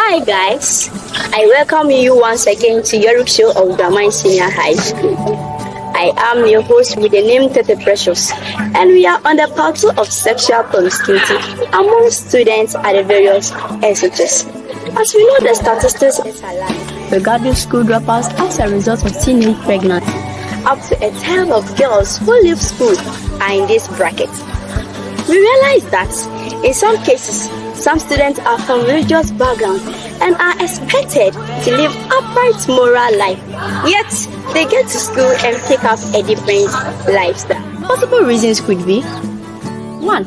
Hi guys, I welcome you once again to YOREC show of GWIRAMAN Senior High School. I am your host with the name Tete Precious, and we are on the battle of sexual promiscuity among students at the various SHS. As we know, the statistics is alarming regarding school dropouts as a result of teenage pregnancy. Up to a third of girls who leave school are in this bracket. We realize that in some cases, some students are from religious backgrounds and are expected to live upright moral life, yet they get to school and take up a different lifestyle. Possible reasons could be: 1.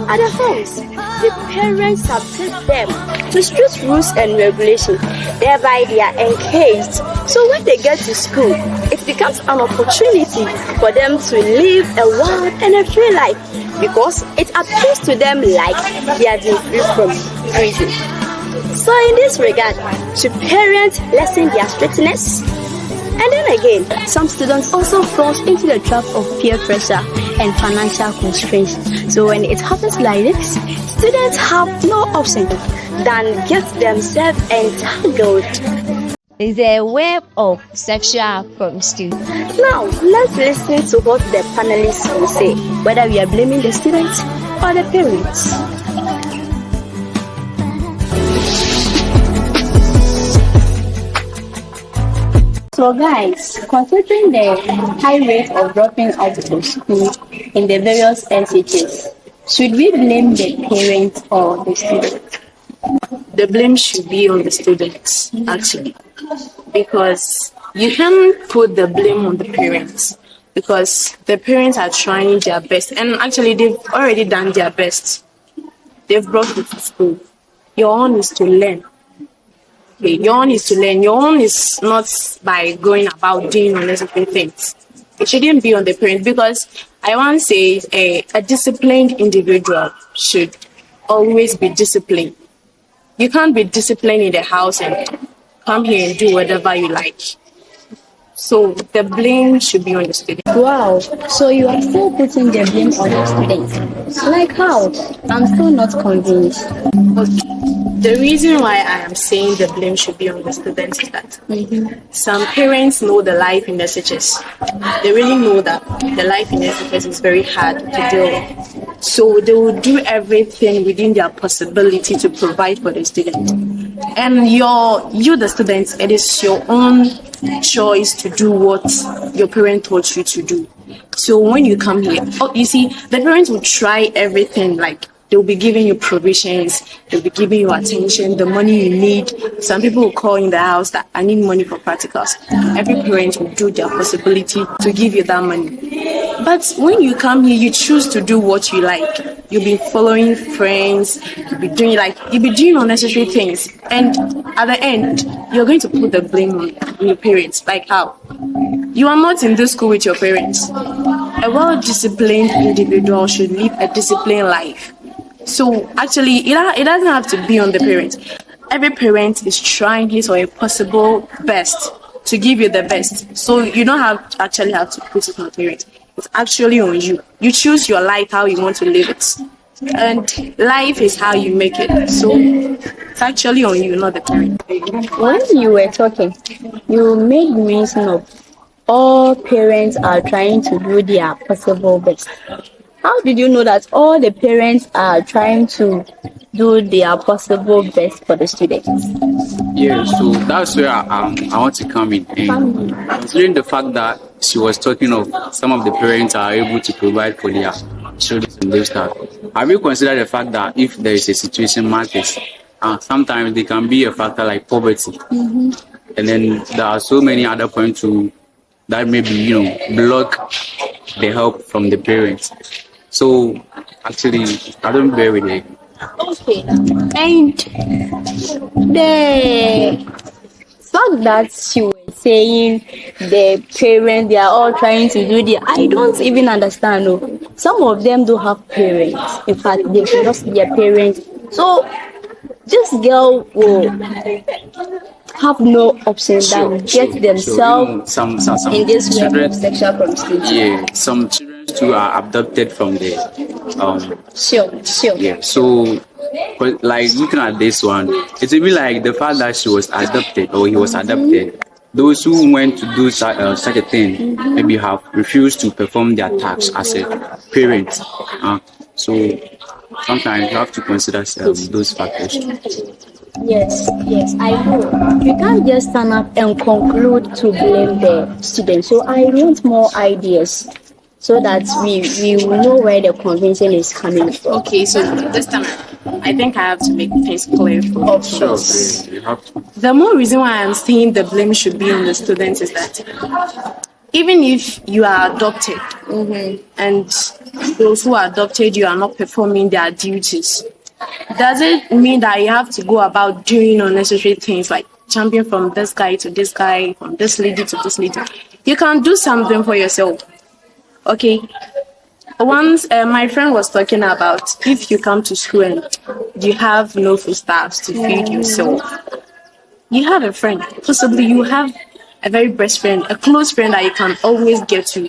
At the homes, the parents subject them to strict rules and regulations, thereby they are engaged. So when they get to school, it becomes an opportunity for them to live a wild and a free life, because it appears to them like they are being free from prison. So in this regard, should parents lessen their strictness? And then again, some students also fall into the trap of peer pressure and financial constraints. So when it happens like this, students have no option than get themselves entangled. Is a web of sexual promiscuity. Now, let's listen to what the panelists will say, whether we are blaming the students or the parents. So guys, considering the high rate of dropping out of school in the various SHS, should we blame the parents or the students? The blame should be on the students, actually, because you can't put the blame on the parents, because the parents are trying their best, and actually they've already done their best. They've brought you to school. Your own is to learn. Okay, your own is to learn. Your own is not by going about doing unnecessary things. It shouldn't be on the parents, because I want to say a disciplined individual should always be disciplined. You can't be disciplined in the house and come here and do whatever you like. So the blame should be on the student. Wow, so you are still putting the blame on the students. Like how? I'm still not convinced. Okay. The reason why I am saying the blame should be on the students is that some parents know the life in the SHS. They really know that the life in the SHS is very hard to deal with. So they will do everything within their possibility to provide for the student. And you, the students, it is your own choice to do what your parent told you to do. So when you come here, you see, the parents will try everything, like they'll be giving you provisions, they'll be giving you attention, the money you need. Some people will call in the house that I need money for practicals. Every parent will do their possibility to give you that money. But when you come here, you choose to do what you like. You'll be following friends, you'll be doing unnecessary things. And at the end, you're going to put the blame on your parents. Like how? You are not in this school with your parents. A well-disciplined individual should live a disciplined life. So actually, it doesn't have to be on the parents. Every parent is trying his or her possible best to give you the best. So you don't have to put it on the parents. It's actually on you. You choose your life, how you want to live it. And life is how you make it. So it's actually on you, not the parent. When you were talking, you made mention of all parents are trying to do their possible best. How did you know that all the parents are trying to do their possible best for the students? Yeah, so that's where I want to come in. And considering the fact that she was talking of some of the parents are able to provide for their children and those stuff, have you considered the fact that if there is a situation matters, sometimes there can be a factor like poverty, and then there are so many other points that maybe block the help from the parents. So actually, I don't bear with it. Okay, and the fact that you were saying the parents, they are all trying to do I don't even understand. No. Some of them do have parents. In fact, they lost their parents. So this girl will have no option than get themselves in this web of sexual promiscuity. Yeah, some children too are abducted from the Sure. Yeah, so But like looking at this one, it will be like the fact that she was adopted or he was adopted. Those who went to do such a thing maybe have refused to perform their tasks as a parent. So sometimes you have to consider those factors. Yes, I know. You can't just stand up and conclude to blame the student. So I want more ideas so that we will know where the convincing is coming from. Okay, so this time I think I have to make things clear for you. Sure, you have to. The more reason why I'm saying the blame should be on the students is that even if you are adopted and those who are adopted, you are not performing their duties, does it mean that you have to go about doing unnecessary things like jumping from this guy to this guy, from this lady to this lady? You can do something for yourself. Okay. Once my friend was talking about if you come to school and you have no foodstuffs to feed yourself, you have a friend. Possibly you have a very best friend, a close friend that you can always get to.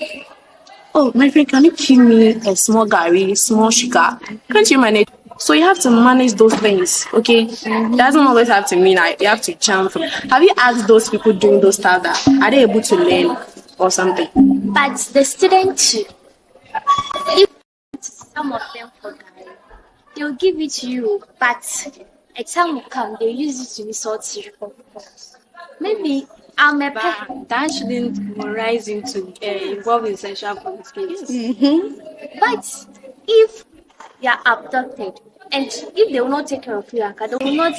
Oh, my friend, can you give me a small gari, small sugar? Can't you manage? So you have to manage those things, okay? It doesn't always have to mean that you have to jump from. Have you asked those people doing those stuff that are they able to learn or something? But the student, if some of them forget, they'll give it to you, but a time will come, they use it to insult you. Maybe I'm a parent. That shouldn't rise into involve in sexual promiscuity. But if you are abducted, and if they will not take care of you, they will not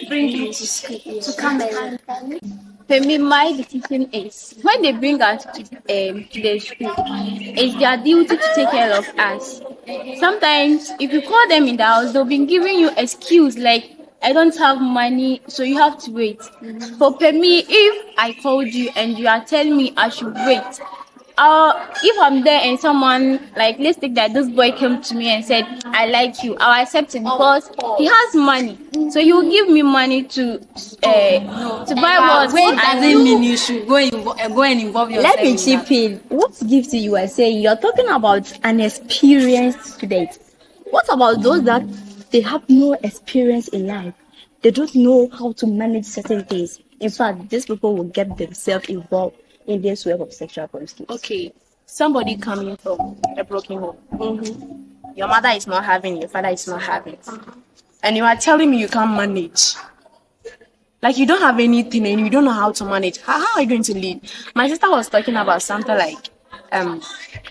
bring you to school to come and learn. For me, my decision is when they bring us to the school, it's their duty to take care of us. Sometimes, if you call them in the house, they'll be giving you excuse like, I don't have money, so you have to wait. But for me, if I called you and you are telling me I should wait, if I'm there and someone, like, let's take that this boy came to me and said, I like you, I'll accept him because he has money. So he will give me money to buy what. Wait doesn't mean you should go and involve yourself. Let me chip in. What gift you are saying? You're talking about an experienced student. What about those that they have no experience in life? They don't know how to manage certain things. In fact, these people will get themselves involved in this web of sexual promiscuity. Okay, somebody coming from a broken home. Your mother is not having, your father is not having, and you are telling me you can't manage. Like you don't have anything and you don't know how to manage. How are you going to lead? My sister was talking about something like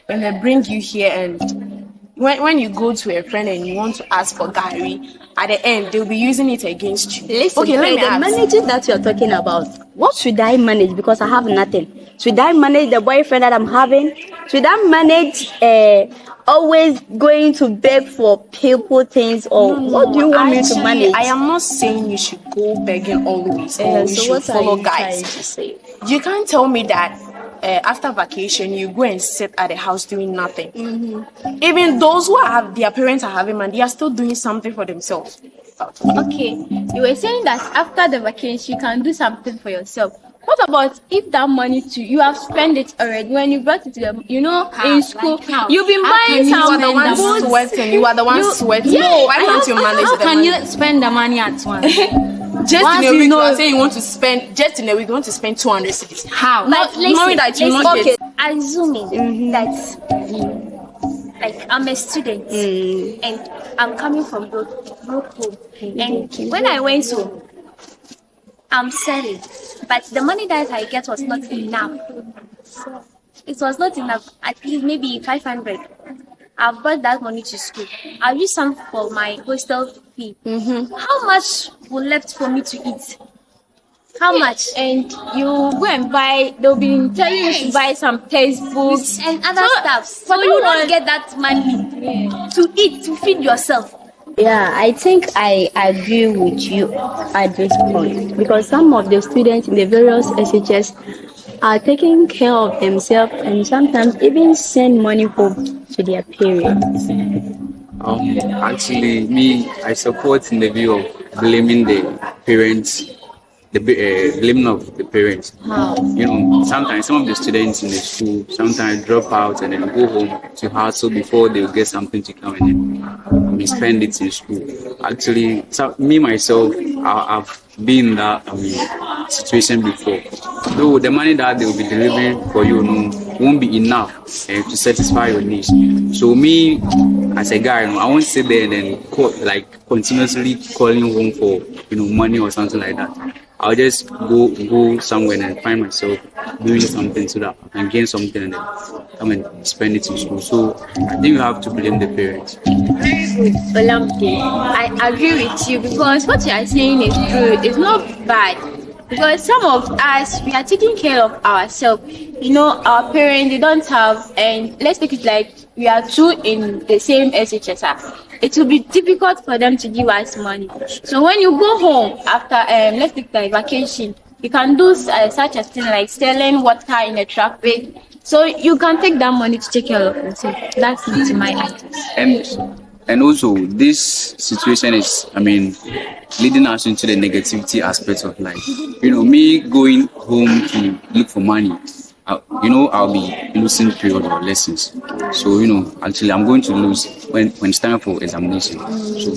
when they bring you here and when you go to a friend and you want to ask for Gary, at the end they'll be using it against you. Listen, Okay, let me ask. The managing that you're talking about, what should I manage? Because I have nothing. Should I manage the boyfriend that I'm having? Should I manage always going to beg for people things, or what do you want me to manage? I am not saying you should go begging always or you so should what are follow you guys. trying to say? You can't tell me that after vacation you go and sit at the house doing nothing. Even those who have their parents are having money, they are still doing something for themselves. Okay, you were saying that after the vacation you can do something for yourself. What about if that money too, you have spent it already when you brought it to them, in school, you've been buying You are the something. one sweating. You are the one sweating. No, why can't you manage How the can money? you spend the money at once? Just Once in a you week, know- you are saying you want to spend, just in a week, you want to spend 200 cities. How? Not knowing that you will not Okay, get. assuming that like I'm a student and I'm coming from broke home, and when I went home, I'm selling, but the money that I get was not enough. It was not enough. At least maybe 500. I brought that money to school. I used some for my hostel fee. How much will left for me to eat? How much? And you go and buy, they'll be telling you to buy some textbooks And other stuff. So for you that don't one- get that money to eat, to feed yourself. Yeah, I think I agree with you at this point, because some of the students in the various SHS are taking care of themselves and sometimes even send money home to their parents. Actually, me, I support in the view of blaming the parents, blaming of the parents. How? Sometimes some of the students in the school sometimes drop out and then go home to hustle before they'll get something to come in. spend it in school. Actually, so me myself, I've been in that situation before. Though the money that they will be delivering for you, won't be enough to satisfy your needs. So me, as a guy, I won't sit there and then continuously calling home for money or something like that. I'll just go somewhere and find myself doing something so that I can gain something and then come and spend it in school. So I think you have to blame the parents. I agree with you because what you are saying is true. It's not bad. Because some of us, we are taking care of ourselves. Our parents, they don't have, and let's take it like we are two in the same SHSR. It will be difficult for them to give us money. So when you go home after, let's take like vacation, you can do such a thing like selling water in the traffic. So you can take that money to take care of yourself. That's my advice. And also, this situation is, leading us into the negativity aspects of life. Me going home to look for money, I'll be losing period or lessons. So, actually, I'm going to lose when it's time for examination. So,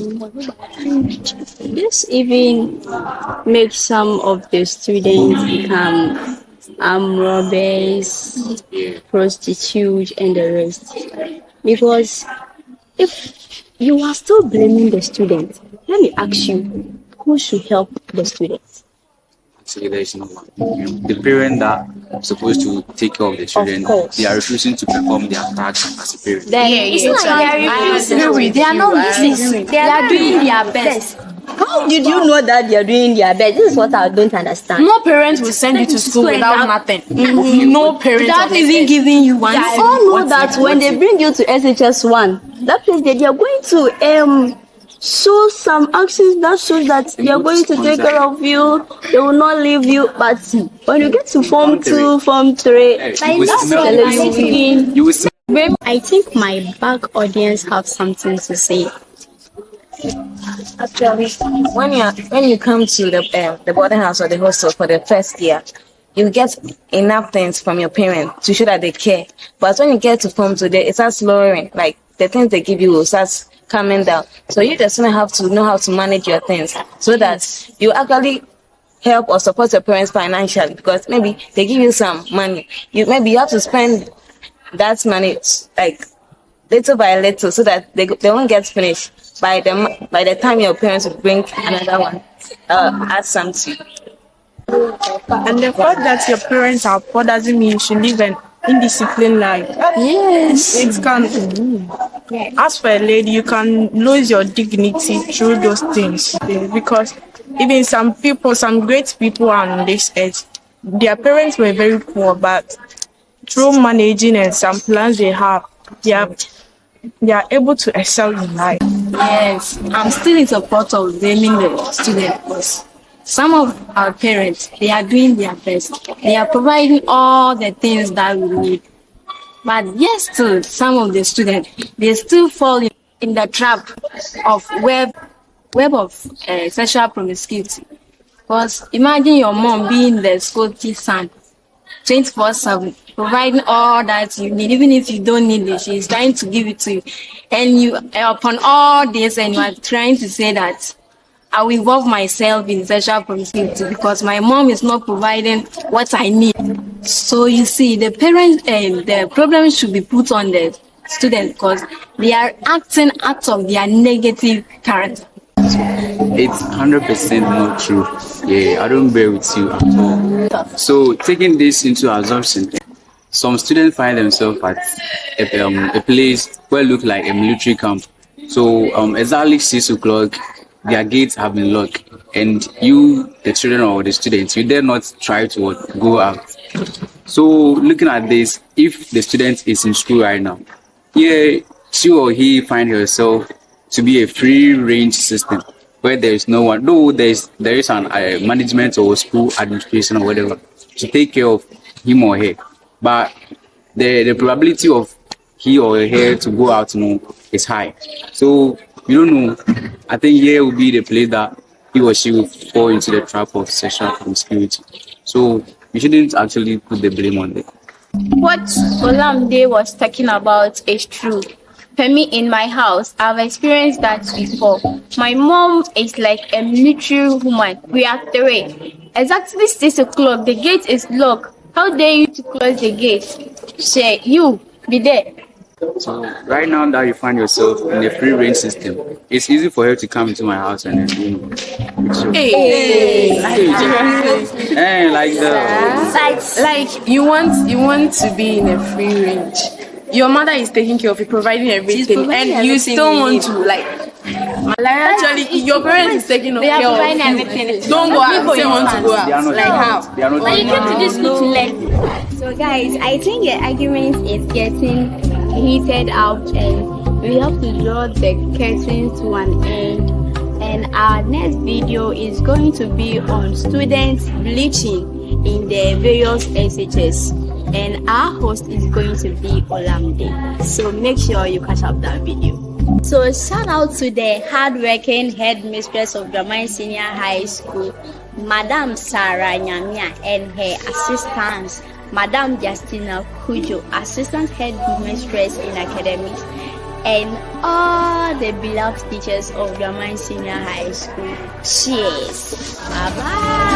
this even makes some of the students become robbers, prostitutes, and the rest. Because if you are still blaming the students, let me ask you, who should help the students? Actually, there is no one. The parents that are supposed to take care of the children, they are refusing to perform their task as a parent. It's not like they are refusing. They are not listening. They are doing their best. How did you know that they are doing their best? This is what I don't understand. No parents will send you to school without nothing. No parents without even giving you one. I all know that when they bring you to SHS 1, that place they are going to show some actions that shows that they are going to take care of you. They will not leave you. But when you get to Form 2, Form 3, I think my back audience have something to say. Actually, when you come to the boarding house or the hostel for the first year, you get enough things from your parents to show that they care. But when you get to Form 2, it starts lowering. Like the things they give you will start coming down. So you just have to know how to manage your things so that you actually help or support your parents financially. Because maybe they give you some money, you have to spend that money like little by little so that they won't get finished by the time your parents will bring another one, add something. And the fact that your parents are poor doesn't mean you should live an indisciplined life. Yes. It can. As for a lady, you can lose your dignity through those things. Because even some great people are on this earth, their parents were very poor, but through managing and some plans they have, they are able to excel in life. Yes, I'm still in support of blaming the student because some of our parents, they are doing their best. They are providing all the things that we need. But yes, still, some of the students, they still fall in the trap of web of sexual promiscuity. Because imagine your mom being the school son 24/7, providing all that you need, even if you don't need it, she's trying to give it to you. And you, upon all this, and you are trying to say that I will involve myself in sexual promiscuity because my mom is not providing what I need. So you see, the parents and the problem should be put on the students because they are acting out of their negative character. It's 100% not true. Yeah, I don't bear with you at all. So taking this into assumption, some students find themselves at a place where it looks like a military camp. So exactly 6 o'clock, their gates have been locked, and you, the children or the students, you dare not try to go out. So looking at this, if the student is in school right now, yeah, she or he find herself to be a free range system where there is no one, though there is an management or school administration or whatever to take care of him or her, but the probability of he or her to go out is high. So you don't know. I think here will be the place that he or she will fall into the trap of sexual promiscuity. So you shouldn't actually put the blame on them. What Olamide was talking about is true. For me, in my house, I've experienced that before. My mom is like a military woman. We are three. Exactly 6 o'clock, the gate is locked. How dare you to close the gate? Say, you, be there. So right now that you find yourself in a free range system, it's easy for her to come into my house and then like you want to be in a free range. Your mother is taking care of you, providing everything, and you still want to like actually your parents is taking care of you. Don't go out and say want to go out. Like how? But you came to this school to learn. So guys, I think the argument is getting heated out and we have to draw the curtain to an end. And our next video is going to be on students bleaching in the various SHS. And our host is going to be Olamide. So make sure you catch up that video. So shout out to the hardworking headmistress of GWIRAMAN Senior High School, Madam Sarah Nyamia, and her assistants, Madam Justina Kujo, assistant headmistress in academics, and all the beloved teachers of GWIRAMAN Senior High School. Cheers. Bye bye.